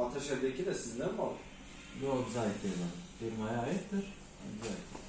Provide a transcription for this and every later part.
Ataşehir'deki de sizden mi alır? Yok, bize ait değil. Firmaya aittir. Bize ait.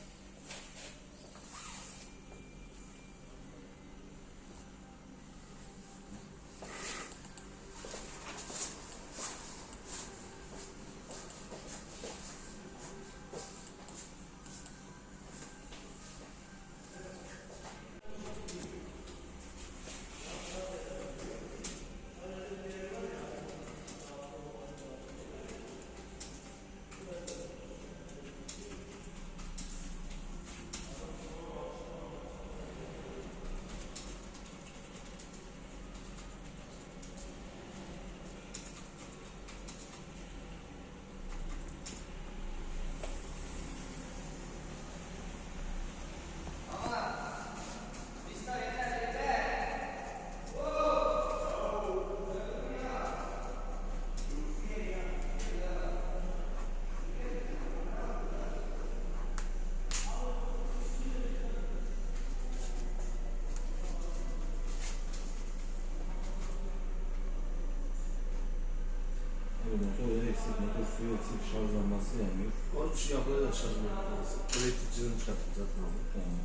Motor eksik, motor suyu eksik, şarj lambası yanmıyor. O şu yapıda da şarj lambası. Elektrikçinin çıkarttım zaten abi. Tamam.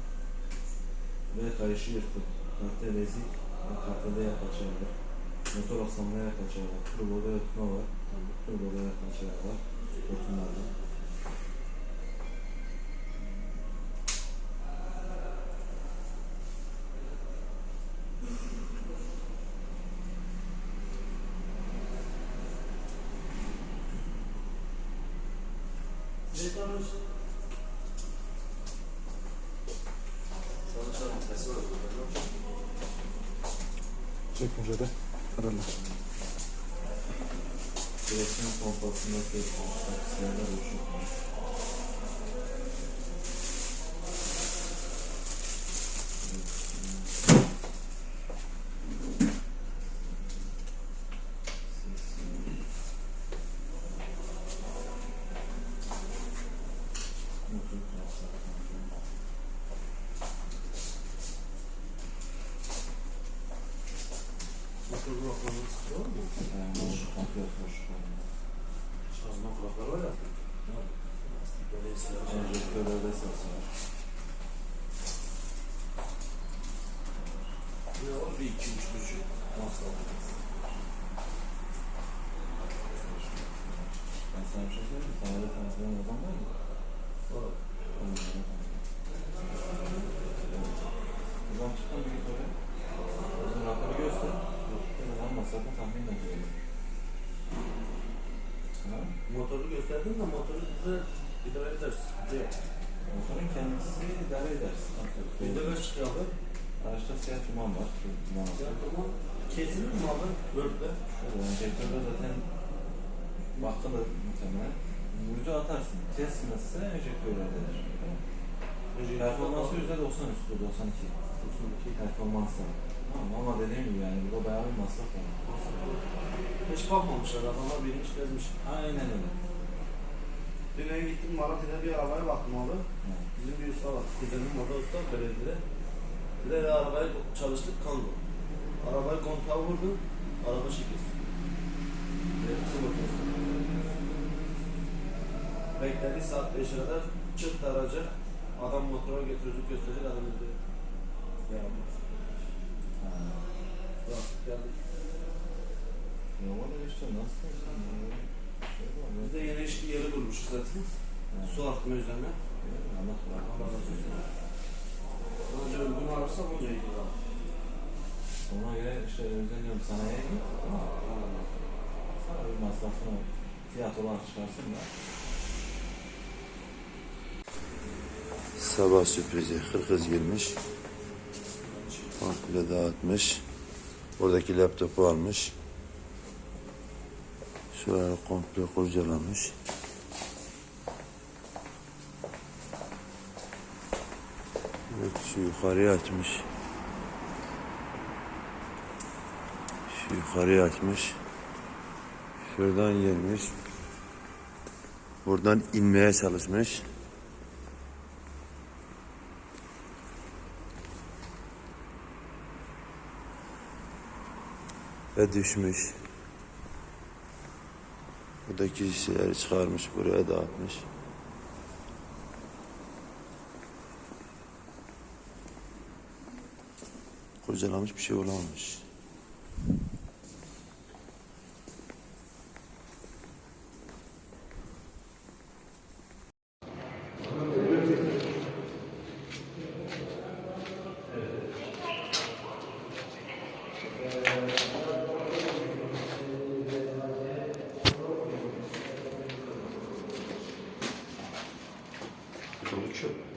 Ve kayışı yırtık. Kahte rezik ve kahtede yakacağı var. Motor aksamına yakacağı var. Turboda yırtma var. Tamam. Turboda yakacağı var. Hortumlarda. Çekince de aralar. Direksiyon pompasında taksilerle boşluk var. Motor kulaklarınız var mı? Boşluk, komple boşluk var. Şarjman kulakları var ya. Böyle eskiler. Enjektörlerde ses var. Ne var? Bir, iki, üç, üç. Nasıl oldu? Ben sana bir şey söyleyeyim mi? Sana da tanıdığın adam var mı? Var. Buradan çıkan bir git oraya. Bizim raporu göster. Telefonun masrafını tahmin ediyorum. Motoru gösterdim de motoru bize idare edersin. Diye. Motorun kendisi idare edersin. Bizde kaç çıkıyor abi? Araçta siyah duman var. Duman var. Ya tamam. Kesilir mi abi? Bölümde. Enjektörde zaten baktın da muhtemelen. Vurucu atarsın. Kesmezse enjektörler denir. Performansı %90 üstü, 92. 92 performansı. Tamam, ama dediğim gibi yani burada bayağı bir masraf var. Hiç bakmamışlar. Adamlar bilmiş gezmiş. Aynen öyle. Dün eve gittim Malatya'da bir arabaya baktım abi. Evet. Bizim bir usta var. Kuzenim orada usta belediyede. Bir de arabayı çalıştık kanlı. Arabayı kontağa vurdu. Araba şekilsi. Bekledi saat 5'e kadar çıktı araca. Adam motora götürecek gösterecek adam dedi. Yaramaz. Bak geldik. Ya valla işte nasıl Biz de yeni işli yeri bulmuşuz zaten. Evet. Su artma üzerine. Allah Allah razı olsun. Önce uygun alırsak önce iyi olur. Ona göre işte özeniyorum sanayiye git. Sana bir masrafını fiyat olarak çıkarsın da. Sabah sürprizi hırkız girmiş. Komple dağıtmış. Oradaki laptopu almış. Şuraları komple kurcalamış. Evet, şu yukarıya açmış. Şu yukarıya açmış. Şuradan gelmiş. Buradan inmeye çalışmış. Ve düşmüş. Buradaki şeyleri çıkarmış, buraya dağıtmış. Kocalamış, bir şey olamamış. Sonuç yok.